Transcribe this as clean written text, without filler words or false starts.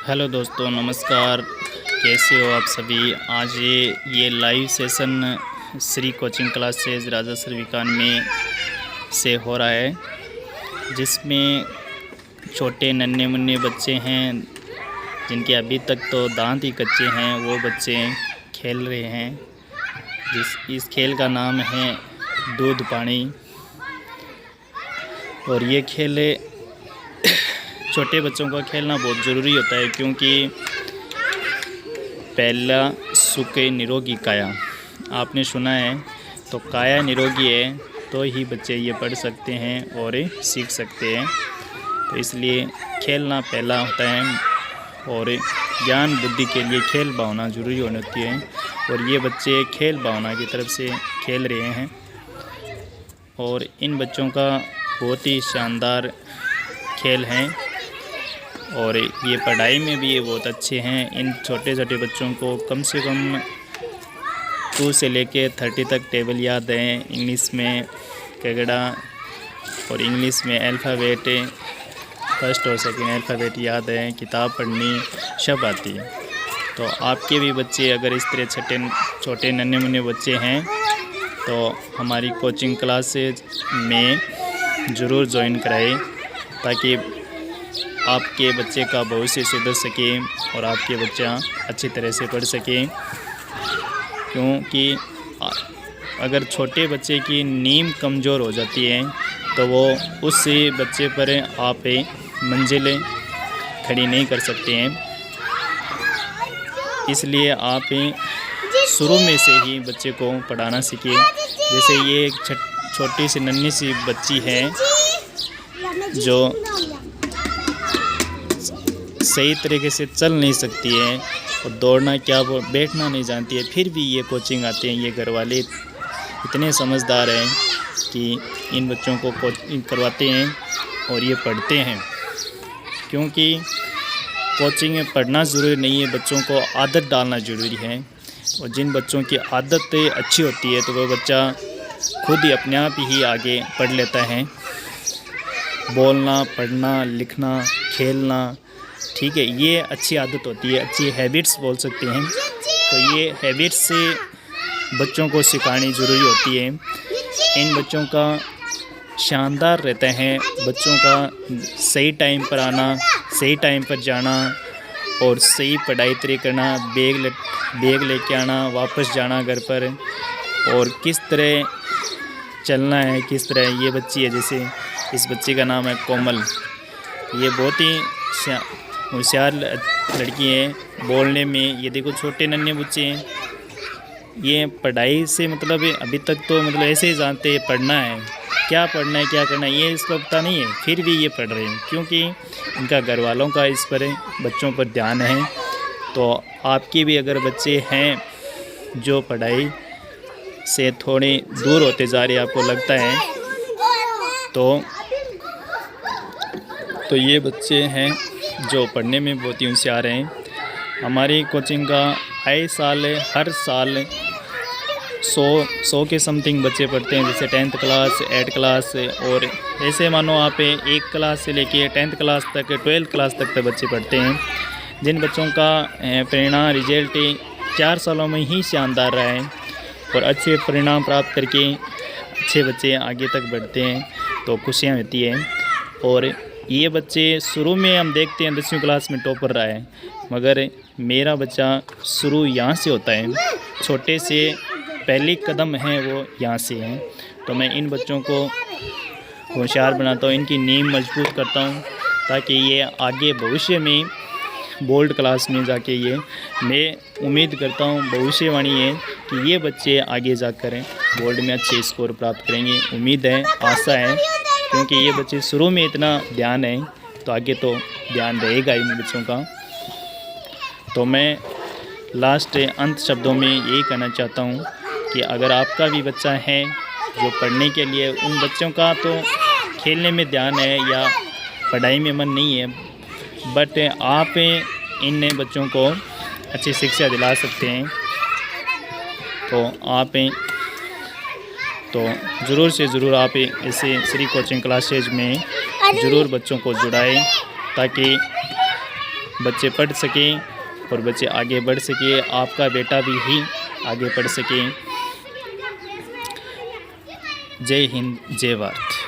Hello दोस्तों, नमस्कार। कैसे हो आप सभी। आज ये live session Shri coaching classes Raja सर्विकान में से हो रहा है, जिसमें छोटे नन्हे मुन्ने बच्चे हैं जिनके अभी तक तो दांत ही कच्चे हैं। वो बच्चे खेल रहे हैं। इस खेल का नाम है दूध पानी। और ये खेल छोटे बच्चों का खेलना बहुत ज़रूरी होता है, क्योंकि पहला सुख निरोगी काया, आपने सुना है। तो काया निरोगी है तो ही बच्चे ये पढ़ सकते हैं और सीख सकते हैं। तो इसलिए खेलना पहला होता है, और ज्ञान बुद्धि के लिए खेल भावना ज़रूरी होती है। और ये बच्चे खेल भावना की तरफ से खेल रहे हैं, और इन बच्चों का बहुत ही शानदार खेल हैं, और ये पढ़ाई में भी ये बहुत अच्छे हैं। इन छोटे छोटे बच्चों को कम से कम 2 से लेके 30 तक टेबल याद है। इंग्लिश में कगड़ा और इंग्लिश में अल्फ़ाबेट, फर्स्ट और सेकंड अल्फ़ाबेट याद है। किताब पढ़नी सब आती है। तो आपके भी बच्चे अगर इस तरह छोटे नन्हे मुन्ने बच्चे हैं तो हमारी कोचिंग क्लासेज में ज़रूर ज्वाइन कराएं, ताकि आपके बच्चे का भविष्य सुधर सके और आपके बच्चा अच्छी तरह से पढ़ सके। क्योंकि अगर छोटे बच्चे की नींव कमज़ोर हो जाती है तो वो उस बच्चे पर आप मंजिलें खड़ी नहीं कर सकते हैं। इसलिए आप शुरू में से ही बच्चे को पढ़ाना सीखिए। जैसे ये एक छोटी सी नन्ही सी बच्ची है जो सही तरीके से चल नहीं सकती है, और दौड़ना क्या वो बैठना नहीं जानती है, फिर भी ये कोचिंग आते हैं। ये घर वाले इतने समझदार हैं कि इन बच्चों को कोचिंग करवाते हैं और ये पढ़ते हैं। क्योंकि कोचिंग में पढ़ना ज़रूरी नहीं है, बच्चों को आदत डालना ज़रूरी है। और जिन बच्चों की आदत अच्छी होती है तो वो बच्चा खुद ही अपने आप ही आगे पढ़ लेता है। बोलना, पढ़ना, लिखना, खेलना, ठीक है, ये अच्छी आदत होती है, अच्छी हैबिट्स बोल सकते हैं। तो ये हैबिट्स से बच्चों को सिखानी ज़रूरी होती है। इन बच्चों का शानदार रहता है, बच्चों का सही टाइम पर आना, सही टाइम पर जाना, और सही पढ़ाई तरी करना, बैग लेके आना, वापस जाना घर पर, और किस तरह चलना है, किस तरह। ये बच्ची है, जैसे इस बच्ची का नाम है कोमल। ये बहुत ही होशियार लड़की है बोलने में। ये देखो छोटे नन्हे बच्चे हैं, ये पढ़ाई से मतलब अभी तक तो मतलब ऐसे ही जानते हैं पढ़ना है, क्या पढ़ना है, क्या करना है, ये इसको पता नहीं है, फिर भी ये पढ़ रहे हैं, क्योंकि इनका घर वालों का इस पर बच्चों पर ध्यान है। तो आपके भी अगर बच्चे हैं जो पढ़ाई से थोड़े दूर होते जा रहे आपको लगता है, तो ये बच्चे हैं जो पढ़ने में बहुत ही होशियार हैं। हमारी कोचिंग का हर साल 100 के समथिंग बच्चे पढ़ते हैं। जैसे 10th क्लास, 8th क्लास, और ऐसे मानो आप 1 क्लास से लेके 10th क्लास तक, 12th क्लास तक बच्चे पढ़ते हैं। जिन बच्चों का परिणाम रिजल्ट 4 सालों में ही शानदार रहा है और अच्छे परिणाम प्राप्त करके अच्छे बच्चे आगे तक बढ़ते हैं, तो खुशियाँ होती हैं। और ये बच्चे शुरू में हम देखते हैं 10वीं क्लास में टॉपर रहा है, मगर मेरा बच्चा शुरू यहाँ से होता है, छोटे से पहली कदम है वो यहाँ से हैं। तो मैं इन बच्चों को होशियार बनाता हूँ, इनकी नींव मजबूत करता हूँ, ताकि ये आगे भविष्य में बोर्ड क्लास में जाके मैं उम्मीद करता हूँ, भविष्यवाणी है कि ये बच्चे आगे जाकर बोर्ड में अच्छे स्कोर प्राप्त करेंगे। उम्मीद है, आशा है, क्योंकि ये बच्चे शुरू में इतना ध्यान है तो आगे तो ध्यान रहेगा इन बच्चों का। तो मैं लास्ट अंत शब्दों में यही कहना चाहता हूँ कि अगर आपका भी बच्चा है जो पढ़ने के लिए, उन बच्चों का तो खेलने में ध्यान है या पढ़ाई में मन नहीं है, बट आप इन बच्चों को अच्छी शिक्षा दिला सकते हैं। तो आप तो ज़रूर से ज़रूर आप ऐसे श्री कोचिंग क्लासेज में ज़रूर बच्चों को जुड़ाएं, ताकि बच्चे पढ़ सकें और बच्चे आगे बढ़ सके, आपका बेटा भी ही आगे बढ़ सके। जय हिंद, जय भारत।